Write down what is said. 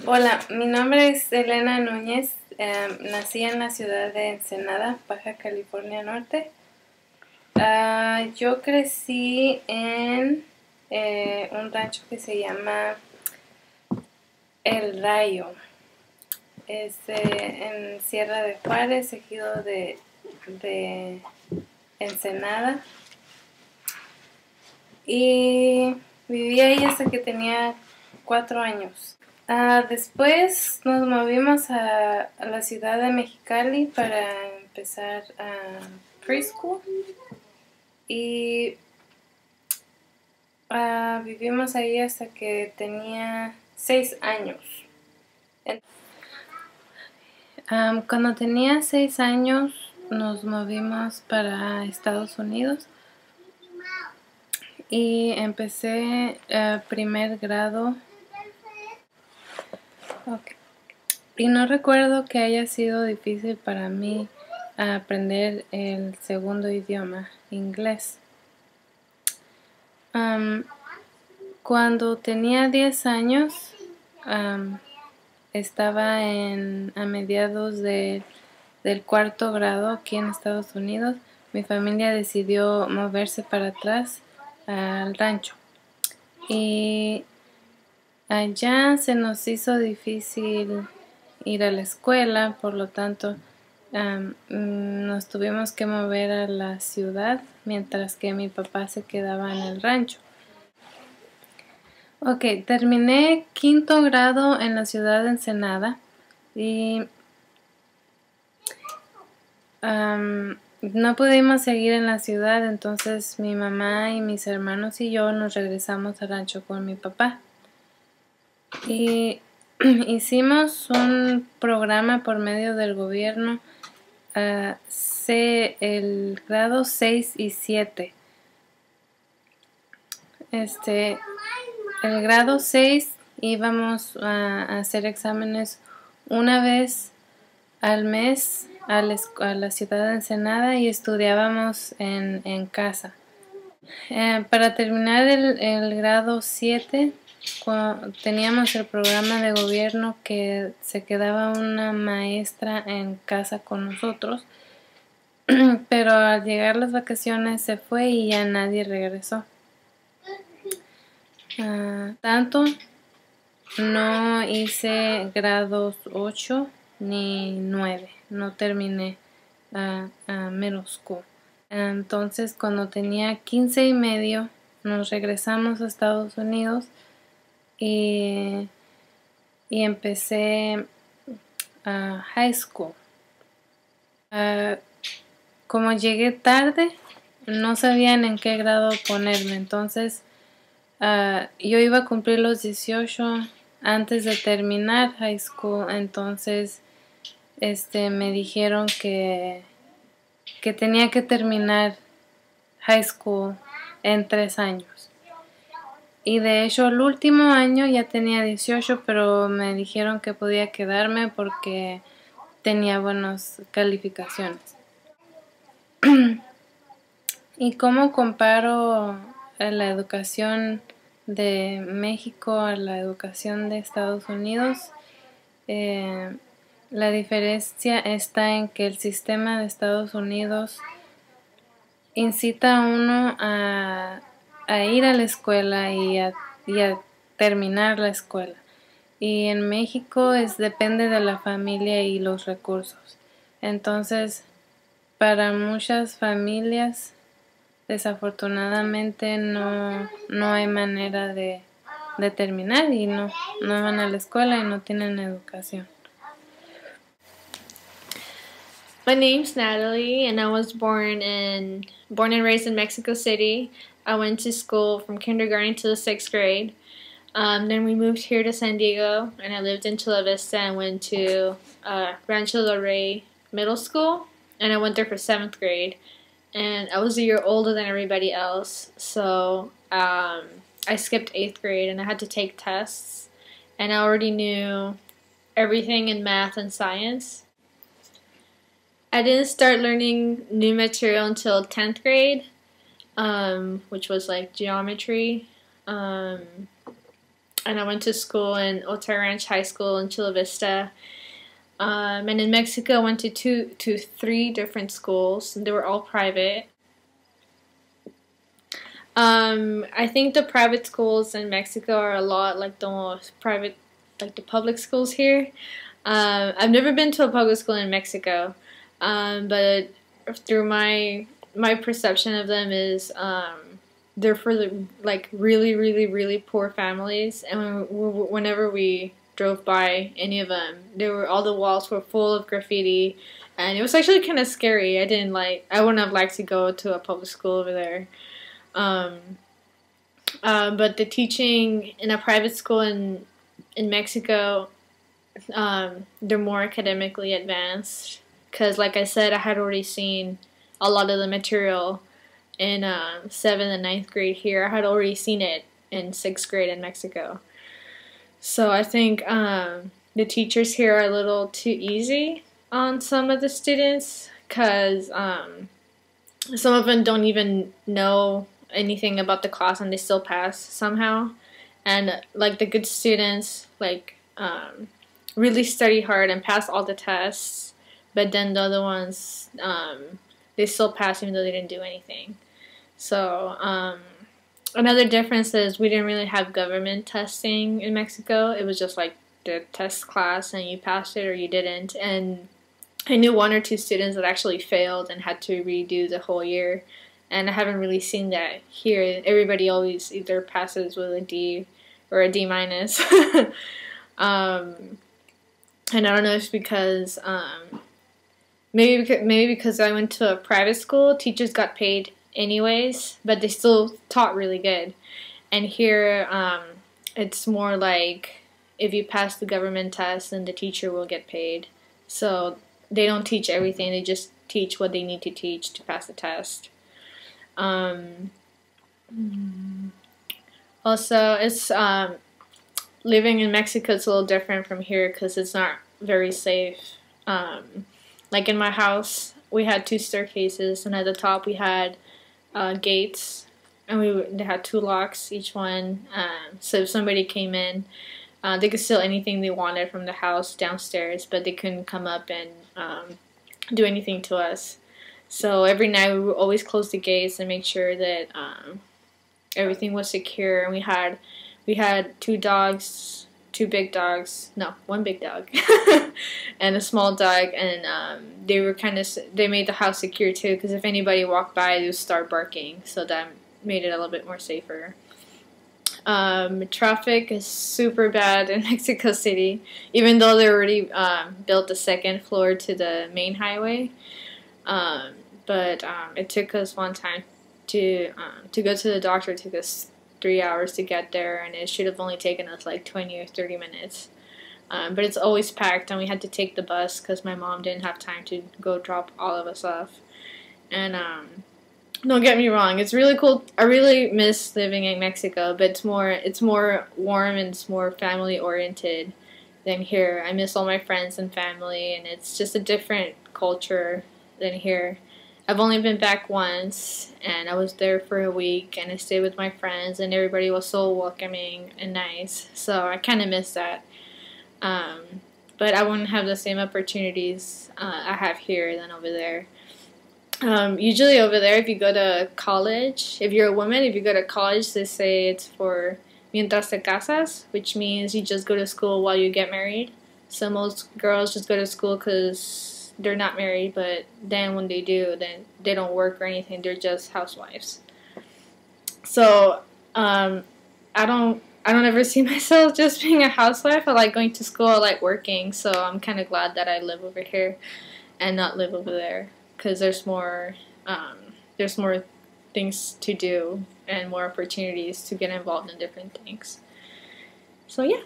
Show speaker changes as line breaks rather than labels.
Hola, mi nombre es Elena Núñez. Nací en la ciudad de Ensenada, Baja California Norte. Yo crecí en un rancho que se llama El Rayo. Es en Sierra de Juárez, ejido de Ensenada. Y viví ahí hasta que tenía 4 años. Después nos movimos a la ciudad de Mexicali para empezar preschool y vivimos ahí hasta que tenía 6 años. Cuando tenía 6 años nos movimos para Estados Unidos y empecé primer grado. Okay. Y no recuerdo que haya sido difícil para mí aprender el segundo idioma, inglés. Cuando tenía 10 años, estaba a mediados del cuarto grado aquí en Estados Unidos. Mi familia decidió moverse para atrás al rancho. Y allá se nos hizo difícil ir a la escuela, por lo tanto nos tuvimos que mover a la ciudad mientras que mi papá se quedaba en el rancho. Ok, terminé quinto grado en la ciudad de Ensenada y no pudimos seguir en la ciudad, entonces mi mamá y mis hermanos y yo nos regresamos al rancho con mi papá. Y hicimos un programa por medio del gobierno, el grado 6 y 7. El grado 6 íbamos a hacer exámenes una vez al mes a la ciudad de Ensenada y estudiábamos en casa. Para terminar el grado 7, teníamos el programa de gobierno que se quedaba una maestra en casa con nosotros, pero al llegar las vacaciones se fue y ya nadie regresó. Tanto no hice grados 8 ni 9, no terminé middle school. Entonces cuando tenía 15 y medio nos regresamos a Estados Unidos y empecé high school. Como llegué tarde, no sabían en qué grado ponerme, entonces yo iba a cumplir los 18 antes de terminar high school, entonces me dijeron que tenía que terminar high school en 3 años. Y de hecho el último año ya tenía 18, pero me dijeron que podía quedarme porque tenía buenas calificaciones. ¿Y cómo comparo la educación de México a la educación de Estados Unidos? La diferencia está en que el sistema de Estados Unidos incita a uno a ir a la escuela y a terminar la escuela. Y en México depende de la familia y los recursos. Entonces, para muchas familias, desafortunadamente no hay manera de terminar y no van a la escuela y no tienen educación.
My name's Natalie, and I was born and raised in Mexico City. I went to school from kindergarten to the 6th grade. Then we moved here to San Diego, and I lived in Chula Vista and went to Rancho Del Rey Middle School, and I went there for 7th grade. And I was a year older than everybody else, so I skipped 8th grade, and I had to take tests, and I already knew everything in math and science. I didn't start learning new material until 10th grade, which was like geometry. and I went to school in Otay Ranch High School in Chula Vista. And in Mexico, I went to three different schools, and they were all private. I think the private schools in Mexico are a lot like the private, like the public schools here. I've never been to a public school in Mexico, but through my perception of them is they're for the like really really poor families, and whenever we drove by any of them, all the walls were full of graffiti, and it was actually kind of scary. I wouldn't have liked to go to a public school over there. But the teaching in a private school in Mexico, they're more academically advanced because, like I said, I had already seen a lot of the material in 7th and 9th grade here. I had already seen it in 6th grade in Mexico. So I think the teachers here are a little too easy on some of the students because some of them don't even know anything about the class and they still pass somehow. And like the good students really study hard and pass all the tests, but then the other ones they still pass even though they didn't do anything. So another difference is we didn't really have government testing in Mexico. It was just like the test class and you passed it or you didn't. And I knew 1 or 2 students that actually failed and had to redo the whole year. And I haven't really seen that here. Everybody always either passes with a D or a D minus. And I don't know if it's because maybe because I went to a private school, teachers got paid anyways, but they still taught really good. And here it's more like if you pass the government test, then the teacher will get paid. So they don't teach everything, they just teach what they need to teach to pass the test. Also, it's living in Mexico is a little different from here because it's not very safe. Like in my house, we had 2 staircases, and at the top we had gates, and they had 2 locks each one. So if somebody came in, they could steal anything they wanted from the house downstairs, but they couldn't come up and do anything to us. So every night we would always close the gates and make sure that everything was secure. And we had 2 dogs, 2 big dogs, no, 1 big dog, and a small dog. And they made the house secure too, because if anybody walked by, they would start barking. So that made it a little bit more safer. Traffic is super bad in Mexico City, even though they already built the 2nd floor to the main highway. But it took us one time to go to the doctor. It took us 3 hours to get there, and it should have only taken us like 20 or 30 minutes. But it's always packed, and we had to take the bus because my mom didn't have time to go drop all of us off. And don't get me wrong, it's really cool. I really miss living in Mexico, but it's more warm and it's more family oriented than here. I miss all my friends and family, and it's just a different culture than here. I've only been back once, and I was there for a week, and I stayed with my friends, and everybody was so welcoming and nice. So I kind of miss that. But I wouldn't have the same opportunities I have here than over there. Usually over there, if you go to college, if you're a woman, if you go to college, they say it's for mientras te casas, which means you just go to school while you get married. So most girls just go to school because they're not married, but then when they do, then they don't work or anything. They're just housewives. So I don't ever see myself just being a housewife. I like going to school. I like working. So I'm kind of glad that I live over here and not live over there, because there's more things to do and more opportunities to get involved in different things. So yeah.